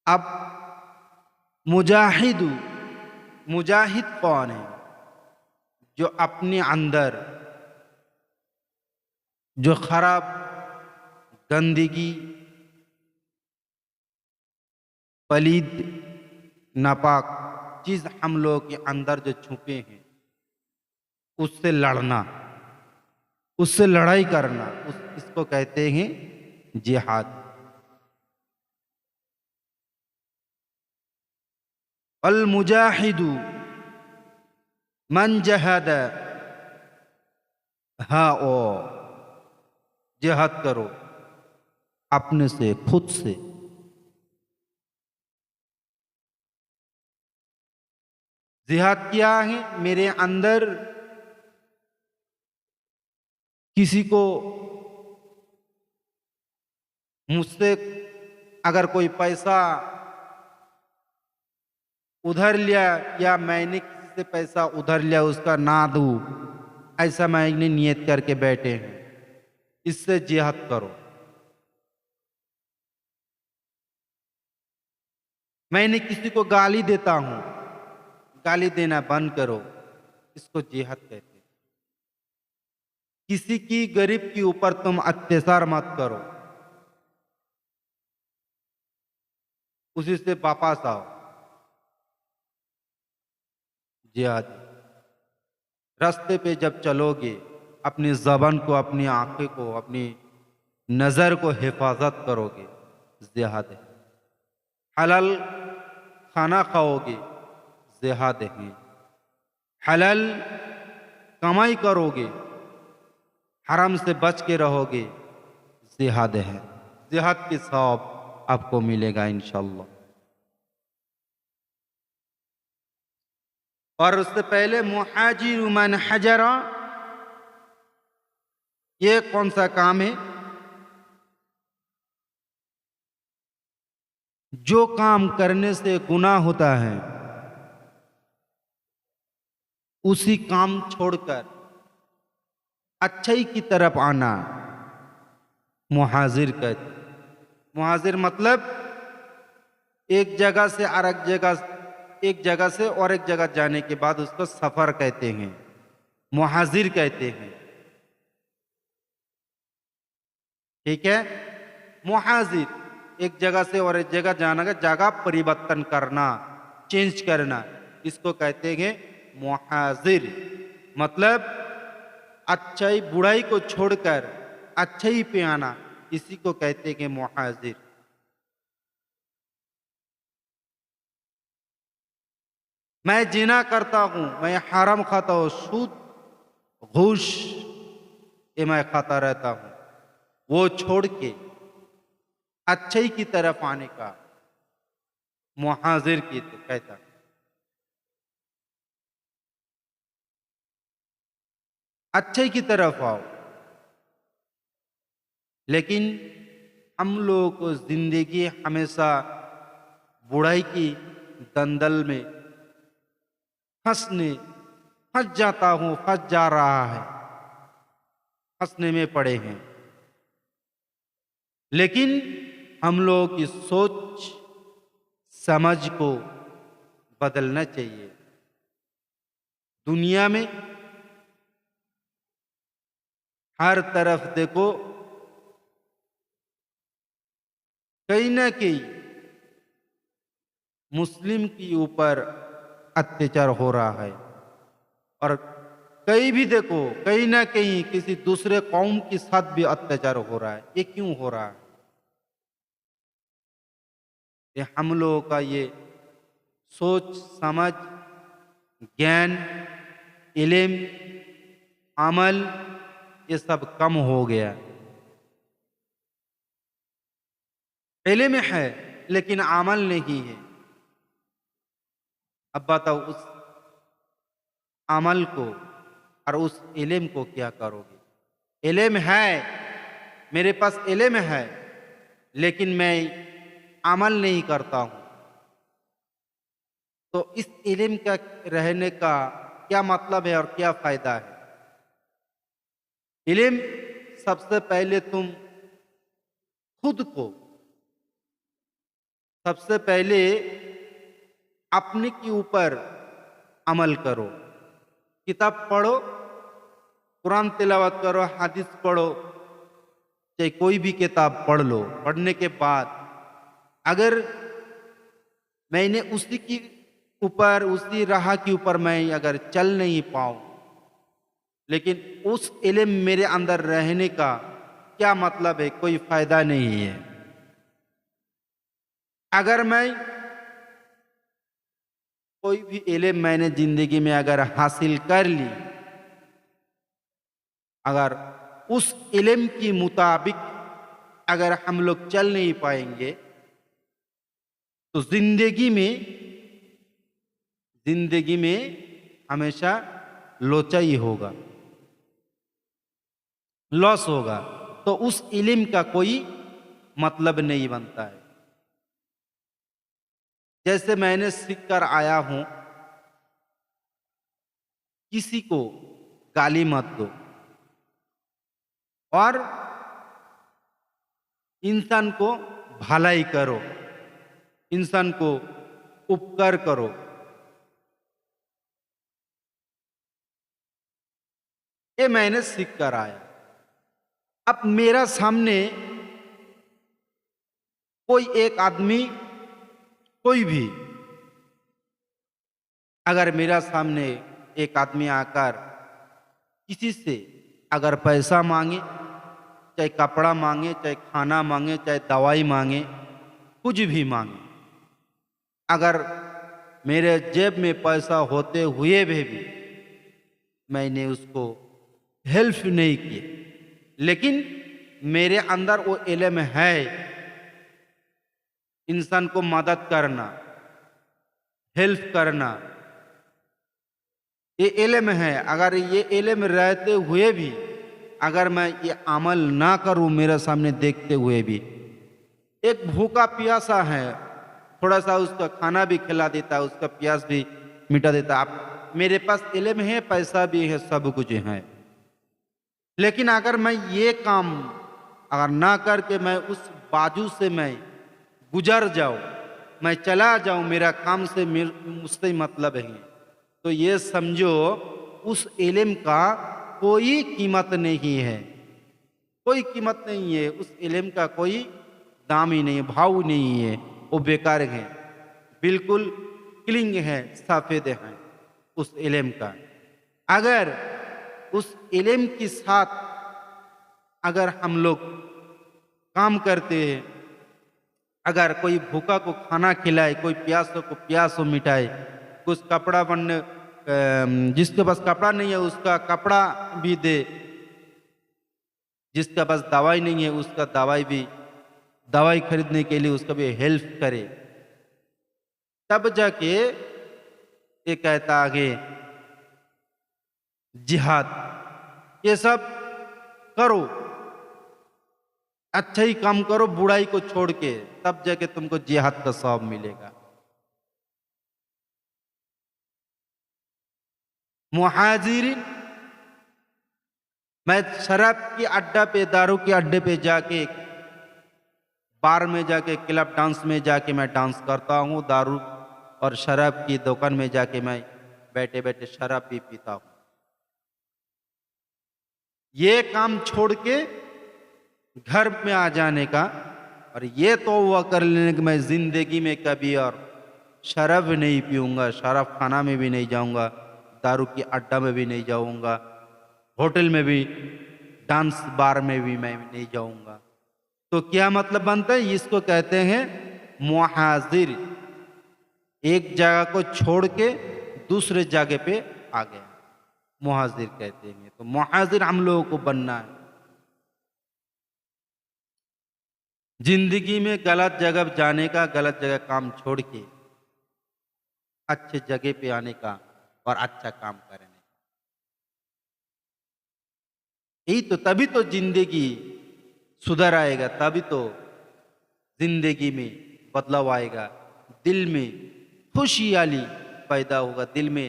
अब मुजाहिदु, मुजाहिद कौन है? जो अपने अंदर जो खराब, गंदगी, पलीद, नापाक चीज हम लोगों के अंदर जो छुपे हैं, उससे लड़ना, उससे लड़ाई करना, इसको कहते हैं जिहाद। अल मुजाहिदु मन जहद, हाँ ओ जिहाद करो अपने से, खुद से। जिहाद क्या है? मेरे अंदर किसी को, मुझसे अगर कोई पैसा उधर लिया या मैंने किसी से पैसा उधर लिया, उसका ना दूं, ऐसा मैंने नियत करके बैठे हैं, इससे जिहाद करो। मैंने किसी को गाली देता हूं, गाली देना बंद करो, इसको जिहाद कहते हैं। किसी की गरीब के ऊपर तुम अत्याचार मत करो, उसी से वापस आओ, जिहाद। रास्ते पे जब चलोगे, अपनी ज़बान को, अपनी आंखें को, अपनी नज़र को हिफाजत करोगे, जिहाद है। हलाल खाना खाओगे, जिहाद है। हलाल कमाई करोगे, हराम से बच के रहोगे, जिहाद है। जिहाद के सवाब आपको मिलेगा इंशाअल्लाह। और उससे पहले मुहाजिर मन हजरा, ये कौन सा काम है? जो काम करने से गुनाह होता है, उसी काम छोड़कर अच्छाई की तरफ आना मुहाजिर कहते। मुहाजिर मतलब एक जगह से और एक जगह, एक जगह से और एक जगह जाने के बाद उसको सफर कहते हैं, मुहाजिर कहते हैं। ठीक है? मुहाजिर एक जगह से और एक जगह जाना का, जगह परिवर्तन करना, चेंज करना, इसको कहते हैं मुहाजिर। मतलब अच्छाई बुराई को छोड़कर अच्छाई पे आना, इसी को कहते हैं मुहाजिर। मैं जिना करता हूं, मैं हराम खाता हूं, सूद, घूस, ये मैं खाता रहता हूं, वो छोड़ के अच्छाई की तरफ आने का मुहाजिर की कहता। अच्छाई की तरफ आओ। लेकिन हम लोगों को जिंदगी हमेशा बुराई की दंदल में फंसने, फंस जाता हूं, फंस जा रहा है, फंसने में पड़े हैं। लेकिन हम लोगों की सोच समझ को बदलना चाहिए। दुनिया में हर तरफ देखो, कहीं ना कहीं मुस्लिम के ऊपर अत्याचार हो रहा है, और कहीं भी देखो, कहीं ना कहीं किसी दूसरे कौम के साथ भी अत्याचार हो रहा है। ये क्यों हो रहा है? ये हम लोगों का ये सोच समझ, ज्ञान, इल्म, अमल, ये सब कम हो गया। इल्म है लेकिन अमल नहीं है। अब बताओ, उस अमल को और उस इल्म को क्या करोगे? इल्म है, मेरे पास इल्म है, लेकिन मैं अमल नहीं करता हूं, तो इस इल्म का रहने का क्या मतलब है और क्या फायदा है? इल्म, सबसे पहले तुम खुद को सबसे पहले अपने के ऊपर अमल करो। किताब पढ़ो, कुरान तिलावत करो, हदीस पढ़ो, चाहे कोई भी किताब पढ़ लो। पढ़ने के बाद अगर मैंने उसी की ऊपर, उसी राह के ऊपर मैं अगर चल नहीं पाऊं, लेकिन उस इल्म मेरे अंदर रहने का क्या मतलब है? कोई फायदा नहीं है। अगर मैं कोई भी इल्म मैंने जिंदगी में अगर हासिल कर ली, अगर उस इल्म के मुताबिक अगर हम लोग चल नहीं पाएंगे, तो जिंदगी में हमेशा लोचा ही होगा, लॉस होगा। तो उस इल्म का कोई मतलब नहीं बनता है। जैसे मैंने सीख कर आया हूं, किसी को गाली मत दो और इंसान को भलाई करो, इंसान को उपकार करो। ये मैंने सीख कर आया। अब मेरा सामने कोई एक आदमी, कोई भी, अगर मेरा सामने एक आदमी आकर किसी से अगर पैसा मांगे, चाहे कपड़ा मांगे, चाहे खाना मांगे, चाहे दवाई मांगे, कुछ भी मांगे, अगर मेरे जेब में पैसा होते हुए भी मैंने उसको हेल्प नहीं की, लेकिन मेरे अंदर वो इल्म है, इंसान को मदद करना, हेल्प करना, ये इल्म है। अगर ये इल्म रहते हुए भी अगर मैं ये अमल ना करूं, मेरे सामने देखते हुए भी, एक भूखा प्यासा है, थोड़ा सा उसका खाना भी खिला देता, उसका प्यास भी मिटा देता। आप, मेरे पास इल्म है, पैसा भी है, सब कुछ है, लेकिन अगर मैं ये काम अगर ना करके मैं उस बाजू से मैं गुजर जाऊं, मैं चला जाऊं, मेरा काम से मुझसे मतलब है, तो ये समझो उस इल्म का कोई कीमत नहीं है, कोई कीमत नहीं है। उस इल्म का कोई दाम ही नहीं है, भाव नहीं है, वो बेकार है, बिल्कुल क्लिंग है, सफेद है उस इल्म का। अगर उस इल्म के साथ अगर हम लोग काम करते हैं, अगर कोई भूखा को खाना खिलाए, कोई प्यासों को प्यास मिटाए, कुछ कपड़ा बनने, जिसके पास कपड़ा नहीं है उसका कपड़ा भी दे, जिसका पास दवाई नहीं है उसका दवाई खरीदने के लिए उसका भी हेल्प करे, तब जाके ये कहता आगे जिहाद। ये सब करो, अच्छा ही काम करो, बुराई को छोड़ के, तब जाके तुमको जिहाद का सवाब मिलेगा। मुहाजिरिन, मैं शराब की अड्डा पे, दारू के अड्डे पे जाके, बार में जाके, क्लब डांस में जाके मैं डांस करता हूँ, दारू और शराब की दुकान में जाके मैं बैठे बैठे शराब भी पीता हूँ। ये काम छोड़ के घर में आ जाने का और ये तो हुआ कर लेने कि मैं जिंदगी में कभी और शराब नहीं पीऊंगा, शराब खाना में भी नहीं जाऊंगा, दारू की अड्डा में भी नहीं जाऊंगा, होटल में भी, डांस बार में भी मैं नहीं जाऊंगा। तो क्या मतलब बनता है? इसको कहते हैं मुहाजिर, एक जगह को छोड़ के दूसरे जगह पे आ गया, मुहाजिर कहते हैं। तो मुहाजिर हम लोगों को बनना है। जिंदगी में गलत जगह जाने का, गलत जगह काम छोड़ के अच्छे जगह पे आने का और अच्छा काम करने का, यही तो, तभी तो जिंदगी सुधर आएगा, तभी तो जिंदगी में बदलाव आएगा, दिल में खुशहाली पैदा होगा, दिल में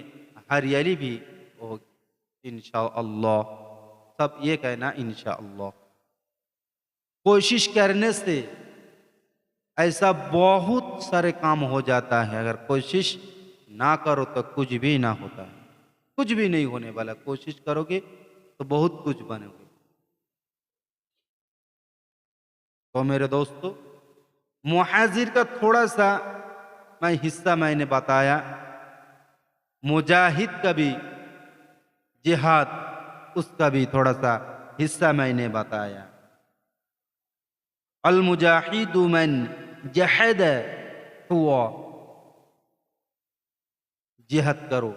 हरियाली भी होगी इंशाअल्लाह। सब ये कहना इंशाअल्लाह। कोशिश करने से ऐसा बहुत सारे काम हो जाता है। अगर कोशिश ना करो तो कुछ भी ना होता है, कुछ भी नहीं होने वाला। कोशिश करोगे तो बहुत कुछ बनोगे। तो मेरे दोस्तों, मुहाजिर का थोड़ा सा मैं हिस्सा मैंने बताया, मुजाहिद का भी, जिहाद उसका भी थोड़ा सा हिस्सा मैंने बताया। अल मुजाहिदु मन जहद हुआ, जिहाद करो,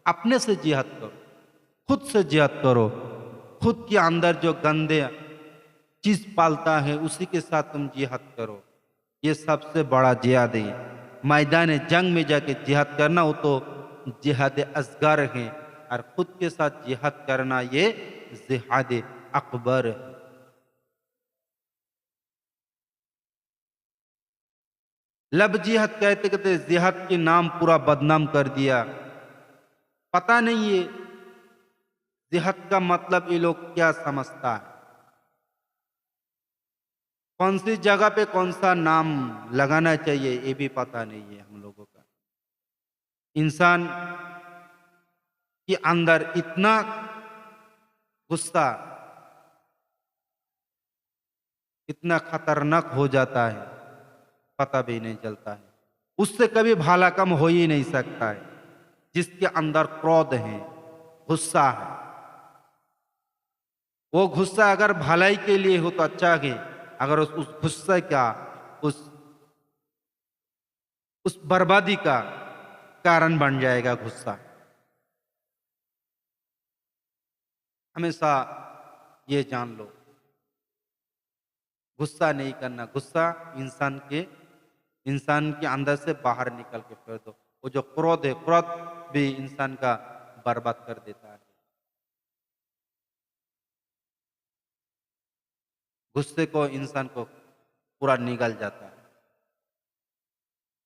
अपने से जिहाद करो, खुद से जिहाद करो। खुद के अंदर जो गंदे चीज पालता है उसी के साथ तुम जिहाद करो। ये सबसे बड़ा जिहाद है। मैदान जंग में जाके जिहाद करना वो तो जिहाद असगर है, और खुद के साथ जिहाद करना ये जिहाद अकबर है। लब जिहाद कहते कहते जिहाद के नाम पूरा बदनाम कर दिया। पता नहीं ये जिहाद का मतलब ये लोग क्या समझता है, कौन सी जगह पे कौन सा नाम लगाना चाहिए ये भी पता नहीं है हम लोगों का। इंसान के अंदर इतना गुस्सा, इतना खतरनाक हो जाता है, पता भी नहीं चलता है। उससे कभी भला कम हो ही नहीं सकता है। जिसके अंदर क्रोध है, गुस्सा है, वो गुस्सा अगर भलाई के लिए हो तो अच्छा है। अगर उस गुस्से का, उस उस बर्बादी का कारण बन जाएगा गुस्सा। हमेशा ये जान लो, गुस्सा नहीं करना। गुस्सा इंसान के अंदर से बाहर निकल के फेंक दो। वो जो क्रोध है, क्रोध भी इंसान का बर्बाद कर देता है। गुस्से को इंसान को पूरा निगल जाता है,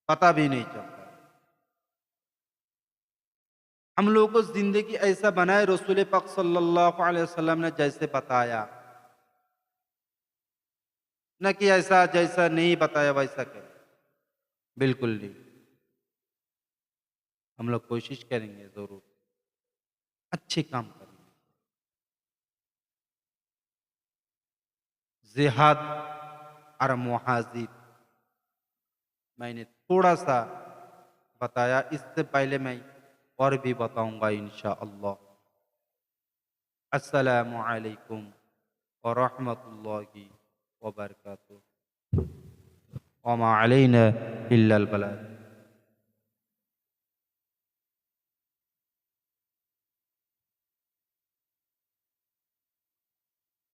पता भी नहीं चलता। हम लोगों को जिंदगी ऐसा बनाए रसूल पाक सल्लल्लाहु अलैहि वसल्लम ने जैसे बताया, न कि ऐसा जैसा नहीं बताया वैसा करें। बिल्कुल नहीं। हम लोग कोशिश करेंगे जरूर, अच्छे काम करेंगे। जिहाद और मुहाजिर मैंने थोड़ा सा बताया, इससे पहले मैं और भी बताऊंगा इंशाअल्लाह। अस्सलामु अलैकुम व रहमतुल्लाहि व बरकातुहू। वमा अलैना इल्लल बलाग।